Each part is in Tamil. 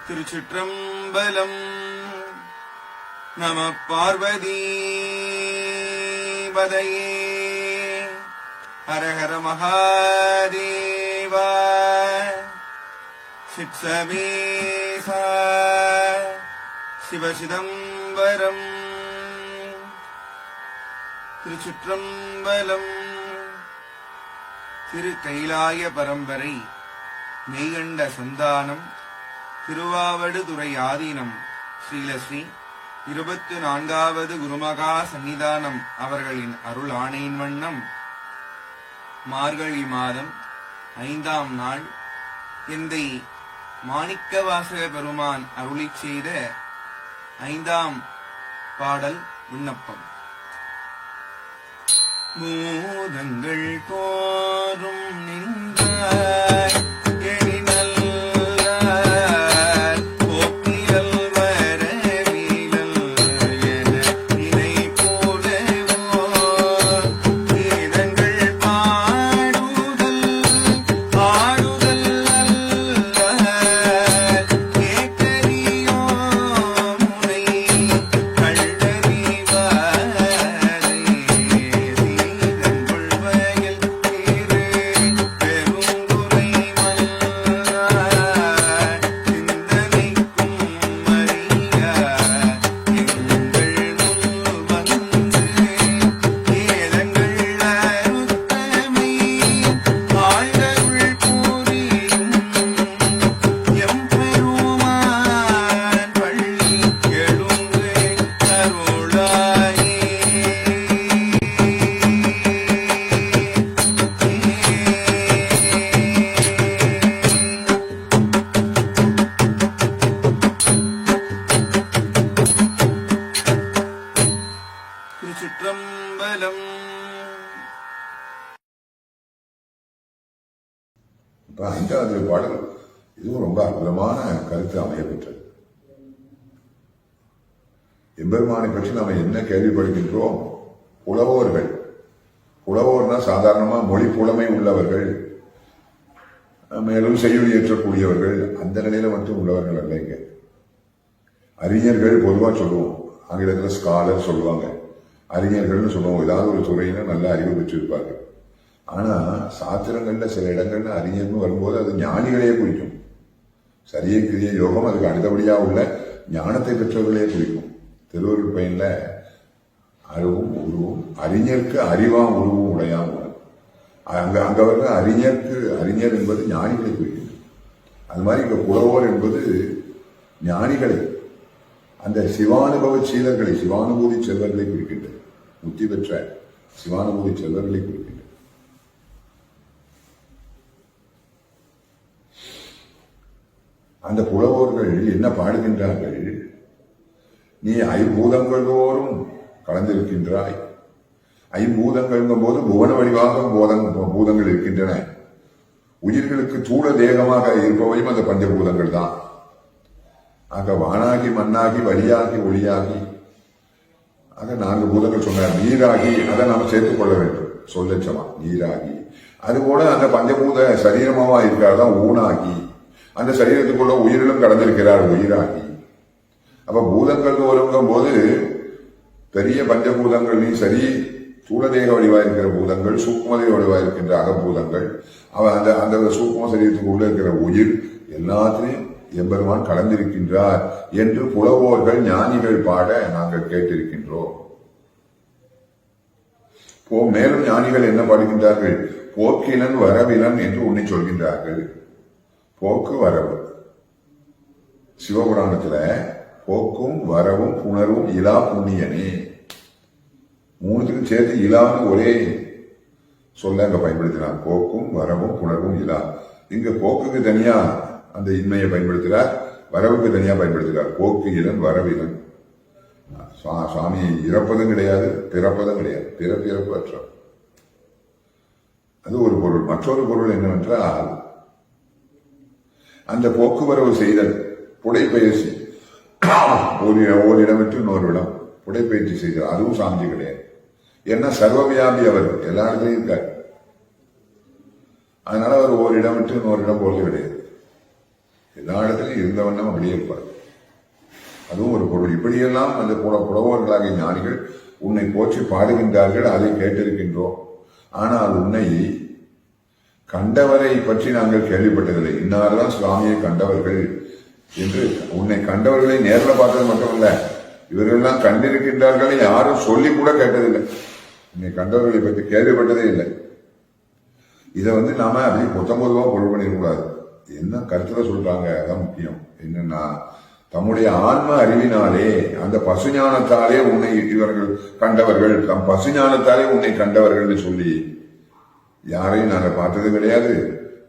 திருச்சிற்றம்பலம். நம பார்வதி பதையே. ஹரஹர மகாதேவா. சித்சமேசா சிவசிதம்பரம். திருச்சிற்றம்பலம். திரு கைலாய பரம்பரை மெய்கண்ட சந்தானம் திருவாவடுதுறை ஆதீனம் ஸ்ரீலஸ்ரீ 24வது குருமகா சன்னிதானம் அவர்களின் அருள் ஆணையின் வண்ணம் மார்கழி மாதம் 5ஆம் நாள் எந்தை மாணிக்கவாசக பெருமான் அருளிச் செய்த 5ஆம் பாடல் விண்ணப்பம். மூதங்கள் தோறும் நின்றாய் திருச்சிற்றம்பலம். 5வது பாடல் இதுவும் ரொம்ப அற்புதமான கருத்து அமையப்பெற்றது. எம்பெருமானை பற்றி நாம் என்ன கேள்விப்படுகின்றோம்? புலவோர்கள். புலவோர்னா சாதாரணமா மொழி புலமை உள்ளவர்கள், மேலும் செய்யுள் ஏற்றக்கூடியவர்கள், அந்த நிலையில மட்டும் உள்ளவர்கள் அல்ல. இங்க அறிஞர்கள் பொதுவா சொல்லுவோம், ஆங்கிலத்தில் ஸ்காலர் சொல்லுவாங்க, அறிஞர்கள்னு சொல்லுவோம். ஏதாவது ஒரு துறையில நல்ல அறிவு பெற்றிருப்பார்கள். ஆனா சாத்திரங்கள்ல சில இடங்கள்ல அறிஞர்னு வரும்போது அது ஞானிகளையே குறிக்கும். சரியை கிரிய யோகம் அதுக்கு அடுத்தபடியா உள்ள ஞானத்தை பெற்றவர்களே குறிக்கும். திருவருள் பயன்ல அறிவும் உருவும் அறிஞருக்கு அறிவாம் உருவும் உடையாம். அங்க வர்ற அறிஞருக்கு அறிஞர் என்பது ஞானிகளை குறிக்கின்றது. அது மாதிரி இங்க புலவோர் என்பது ஞானிகளை, அந்த சிவானுபவ சீலர்களை, சிவானுபூதி செல்வர்களை குறிக்கின்றது. முத்தி பெற்ற சிவானுபூதி செல்வர்களை குறிக்கின்றது. அந்த புலவோர்கள் என்ன பாடுகின்றார்கள்? நீ ஐம்பூதங்கள் தோறும் கலந்திருக்கின்றாய். ஐம்பூதங்கள்ங்கும் போது புவன வடிவாக பூதங்கள் இருக்கின்றன. உயிர்களுக்கு தூள தேகமாக இருப்பவையும் அந்த பஞ்சபூதங்கள் தான். ஆக வானாகி மண்ணாகி வழியாகி ஒளியாகி, ஆக 4 பூதங்கள் சொன்னார். நீராகி, அதை நாம் சேர்த்துக் கொள்ள வேண்டும் சொல்லச்சமா. நீராகி, அதுபோல அந்த பஞ்சபூத சரீரமாவா இருக்கிறார்தான் ஊனாகி, அந்த சரீரத்துக்குள்ள உயிரிலும் கடந்திருக்கிறார் உயிராகி. அப்ப பூதங்கள் தோறுங்கும் போது பெரிய பஞ்சபூதங்களையும் சரி, சூழதேக வடிவாக இருக்கிற பூதங்கள், சூக்மதேக வடிவாக இருக்கின்ற அகபூதங்கள், அந்த சூக்ம சரீரத்துக்கு உள்ள இருக்கிற உயிர் எல்லாத்திலையும் எம்பெருமான் கலந்திருக்கின்றார் என்று புலவோர்கள் ஞானிகள் பாட நாங்கள் கேட்டிருக்கின்றோம். மேலும் ஞானிகள் என்ன பாடுகின்றார்கள்? போக்கிலன் வரவிலன் என்று உன்னை சொல்கின்றார்கள். போக்கு வரவு சிவபுராணத்துல போக்கும் வரவும் புணர்வும் இலா புண்ணியனே, 3த்துக்கும் சேர்த்து இலான்னு ஒரே சொல்ல அங்க பயன்படுத்தினார். போக்கும் வரவும் புணர்வும் இலா. இங்க போக்குக்கு தனியா அந்த இன்மையை பயன்படுத்துகிறார், வரவுக்கு தனியா பயன்படுத்துகிறார். போக்கு இலன் வரவிலன். சுவாமி இறப்பதும் கிடையாது, பிறப்பதும் கிடையாது, பிறப்பு அற்ற. அது ஒரு பொருள். மற்றொரு பொருள் என்னவென்றால் அந்த போக்குவரவு செய்தல், புடைப்பயிற்சி, ஒரு இடம் விட்டு இன்னொரு இடம் புடைப்பயிற்சி செய்தல், அதுவும் சாந்தி கிடையாது. ஏன்னா சர்வவியாபி அவர் எல்லா இடத்துலையும் இருக்கார். அதனால அவர் ஒரு இடம் விட்டு இன்னொரு இடம் போக கிடையாது. எல்லா இடத்துலையும் இருந்த வண்ணம் அப்படியே இருப்பார். அதுவும் ஒரு பொருள். இப்படியெல்லாம் அந்த புலவர்களாகிய ஞானிகள் உன்னை போற்றி பாடுகின்றார்கள், அதை கேட்டிருக்கின்றோம். ஆனால் உன்னை கண்டவரை பற்றி நாங்கள் கேள்விப்பட்டதில்லை. இன்னார்தான் சுவாமியை கண்டவர்கள் என்று. உன்னை கண்டவர்களை நேரில் பார்த்தது மட்டுமல்ல, இவர்கள்லாம் கண்டிருக்கின்றார்கள் யாரும் சொல்லி கூட கேட்டதில்லை. உன்னை கண்டவர்களை பற்றி கேள்விப்பட்டதே இல்லை. இதை நாம அப்படி பொத்தம்பொதுவா பொருள் பண்ணிடக்கூடாது. என்ன கருத்துல சொல்றாங்க அதான் முக்கியம். என்னன்னா, தம்முடைய ஆன்ம அறிவினாலே, அந்த பசுஞானத்தாலே உன்னை இவர்கள் கண்டவர்கள், தம் பசுஞானத்தாலே உன்னை கண்டவர்கள் சொல்லி யாரையும் நாங்க பார்த்தது கிடையாது.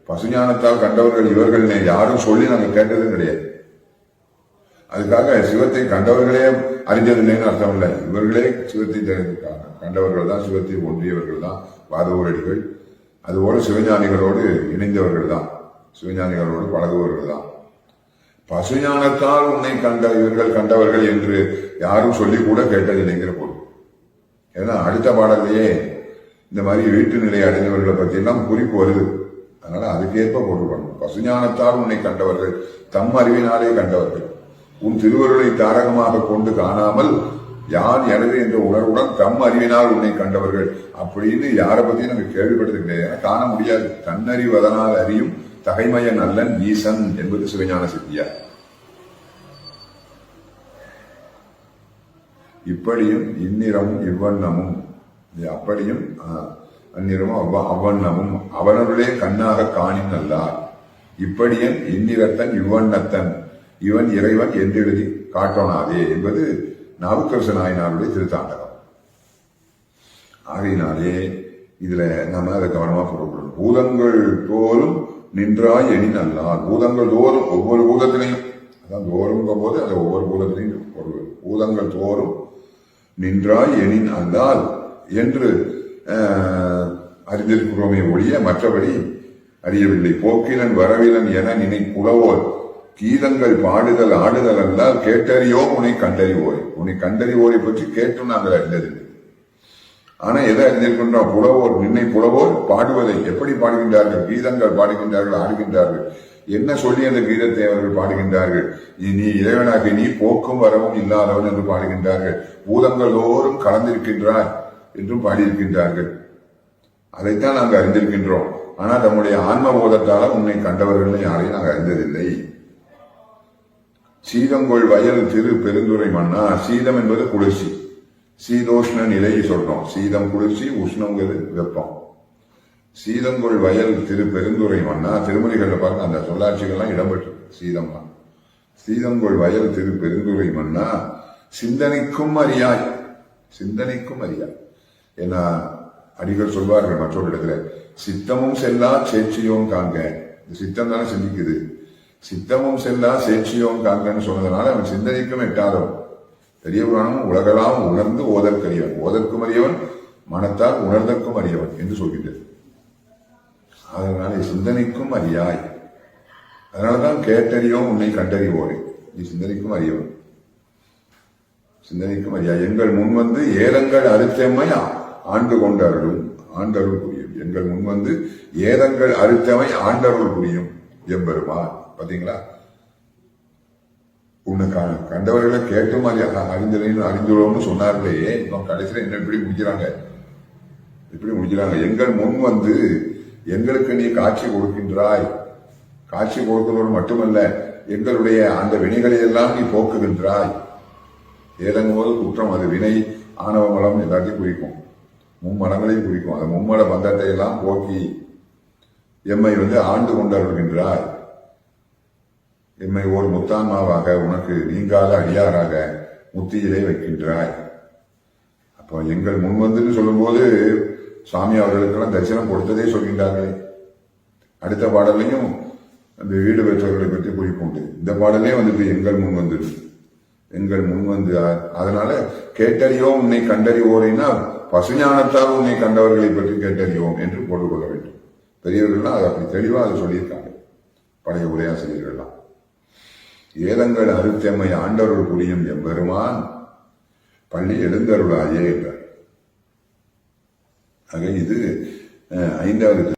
பசுஞானத்தால் கண்டவர்கள் இவர்கள் யாரும் சொல்லி நாங்க கேட்டதும் கிடையாது. அதுக்காக சிவத்தை கண்டவர்களே அறிஞ்சதில்லைன்னு அர்த்தம் இல்லை. இவர்களே சிவத்தை தெரிஞ்சிருக்காங்க. கண்டவர்கள் தான் சிவத்தை ஒன்றியவர்கள் தான் வாதவூரடிகள். அதுபோல சிவஞானிகளோடு இணைந்தவர்கள் தான், சிவஞானிகளோடு பழகுவவர்கள் தான். பசுஞானத்தால் உன்னை கண்ட இவர்கள் கண்டவர்கள் என்று யாரும் சொல்லி கூட கேட்டதில்லைங்கிற பொருள். ஏன்னா அடுத்த பாடலையே இந்த மாதிரி வீட்டு நிலை அடைந்தவர்களை பற்றி எல்லாம் குறிப்பு வருது. அதனால அதுக்கேற்ப பொருள் பண்ணணும். பசுஞானத்தால் உன்னை கண்டவர்கள், தம் அறிவினாலே கண்டவர்கள், உன் திருவருளை தாரகமாக கொண்டு காணாமல் யான் எனது என்ற உணர்வுடன் தம் அறிவினால் உன்னை கண்டவர்கள் அப்படின்னு யாரை பத்தியும் நாங்கள் கேள்விப்பட்டது கிடையாது. காண முடியாது. தன்னறிவதனால் அறியும் தகைமய நல்லன் ஈசன் என்பது சிவஞான சித்தியார். இப்படியும் இந்நிறமும் இவ்வண்ணமும், அப்படியும் அந்நிறமும் அவ்வண்ணமும் அவனருளே கண்ணாக காணின் அல்லார். இப்படியன் இந்நிறத்தன் இவ்வண்ணத்தன் இவன் இறைவன் என்றெழுதி காட்டோனாதே என்பது நாவுக்கரசு நாயனாருடைய திருத்தாண்டகம். ஆகையினாலே இதுல நம்ம அதை கவனமா பொருள்படும். பூதங்கள் தோறும் நின்றாய் எனின் அல்லால். பூதங்கள் தோறும், ஒவ்வொரு பூதத்திலையும், அதான் தோறும் போது அந்த ஒவ்வொரு பூதத்திலையும் பொருள். பூதங்கள் தோறும் நின்றாய் எனின் அல்லால் என்று அறிந்திருக்கிறோமே ஒழிய மற்றபடி அறியவில்லை. போக்கிலன் வரவிலன் என நினை புலவோர் கீதங்கள் பாடுதல் ஆடுதல் என்றால் கேட்டறியோம் உன்னை கண்டறிவோரை. உன்னை கண்டறிவோரை பற்றி கேட்டும் நாங்கள் அறிந்ததில்லை. ஆனா எதை அறிந்திருக்கின்றோம்? புலவோர், நின்னை புலவோர் பாடுவதை எப்படி பாடுகின்றார்கள்? கீதங்கள் பாடுகின்றார்கள், ஆடுகின்றார்கள். என்ன சொல்லி அந்த கீதத்தை அவர்கள் பாடுகின்றார்கள்? நீ இறைவனாக நீ போக்கும் வரவும் இல்லாதவன் என்று பாடுகின்றார்கள். பூதங்களோரும் கலந்திருக்கின்றாய் என்றும் பாடியிருக்கின்றார்கள். அதைத்தான் நாங்கள் அறிந்திருக்கின்றோம். ஆனா நம்முடைய ஆன்ம போதத்தால உன்னை கண்டவர்கள் யாரையும் நாங்கள் அறிந்ததில்லை. சீதங்கொள் வயல் திரு பெருந்துரை மன்னா. சீதம் என்பது குளிர்ச்சி, சீதோஷ்ண நிலை சொல்றோம். சீதம் குளிர்ச்சி, உஷ்ணங்கிறது வெப்பம். சீதங்கொள் வயல் திரு பெருந்துரை மன்னா. திருமணிகள்ல பாருங்க அந்த சொல்லாட்சிகள்லாம் இடம்பெற்று. சீதம்னா சீதங்கொள் வயல் திரு பெருந்துரை மன்னா. சிந்தனைக்கும் அறியாய், சிந்தனைக்கும் அறியாய். ஏன்னா அடிகள் சொல்வார்கள் மற்றொரு இடத்துல, சித்தமும் செல்லா சேட்சியோம் காண்க. இந்த சித்தம் தானே சிந்திக்குது. சித்தமும் செல்லா சேட்சியோம் காண்கன்னு சொன்னதுனால அவன் சிந்தனைக்கும் எட்டாதவன். பெரிய புராணமும் உலகலாம் உணர்ந்து ஓதற்கரியவன், ஓதற்கும் அறியவன், மனத்தால் உணர்தற்கும் அறியவன் என்று சொல்கின்றது. அதனால சிந்தனைக்கும் அறியாய். அதனாலதான் கேட்டறியோம் உன்னை கண்டறிவோரே. நீ சிந்தனைக்கும் அறியவன், சிந்தனைக்கும் அறியாய். எங்கள் முன் ஏதங்கள் அறுத்தமை ஆண்டு கொண்டருளும், ஆண்டருள் புரியும். எங்கள் முன் ஏதங்கள் அறுத்தமை ஆண்டருள் புரியும் எம்பெருமான். பாத்தீங்களா? உன்னை கண்டவர்களை கேட்டும் அறிந்துள்ளோம்னு சொன்னார்களே, இப்போ கடைசியில் என்ன இப்படி முடிக்கிறாங்க? இப்படி முடிக்கிறாங்க. எங்கள் முன் எங்களுக்கு நீ காட்சி கொடுக்கின்றாய். காட்சி கொடுக்கிறோடு மட்டுமல்ல, எங்களுடைய அந்த வினைகளை எல்லாம் நீ போக்குகின்றாய். ஏதங்கும் போது குற்றம், அது வினை, ஆணவ மலம் எல்லாத்தையும் குறிக்கும், மும்மலங்களையும் குறிக்கும். அந்த மும்மல பந்தத்தை எல்லாம் போக்கி எம்மை ஆண்டு கொண்டருள்கின்றாய். எம்மை ஓர் முத்தான்மாவாக உனக்கு நீங்காத அடியாராக முத்தியிலே வைக்கின்றாய். அப்போ எங்கள் முன் சொல்லும் போது சுவாமி அவர்களுக்கெல்லாம் தரிசனம் கொடுத்ததே சொல்கின்றார்களே. அடுத்த பாடலையும் அந்த வீடு பெற்றவர்களை பற்றி குறிப்புண்டு. இந்த பாடலே எங்கள் முன் எங்கள் முன் அதனால கேட்டறியோம் உன்னை கண்டறிவோரைனா பசுஞானத்தால் உன்னை கண்டவர்களை பற்றி கேட்டறியோம் என்று பொருள் கொள்ள வேண்டும். பெரியவர்கள்லாம் அதை அப்படி தெளிவா அதை சொல்லியிருக்காங்க, பழைய உரையாசிரியர்கள்லாம். ஏதங்கள் அறுத்தெம்மை ஆண்டருள் புரியும் எம்பெருமான் பள்ளி எழுந்தருளாயே என்றார். ஆக இது 5வது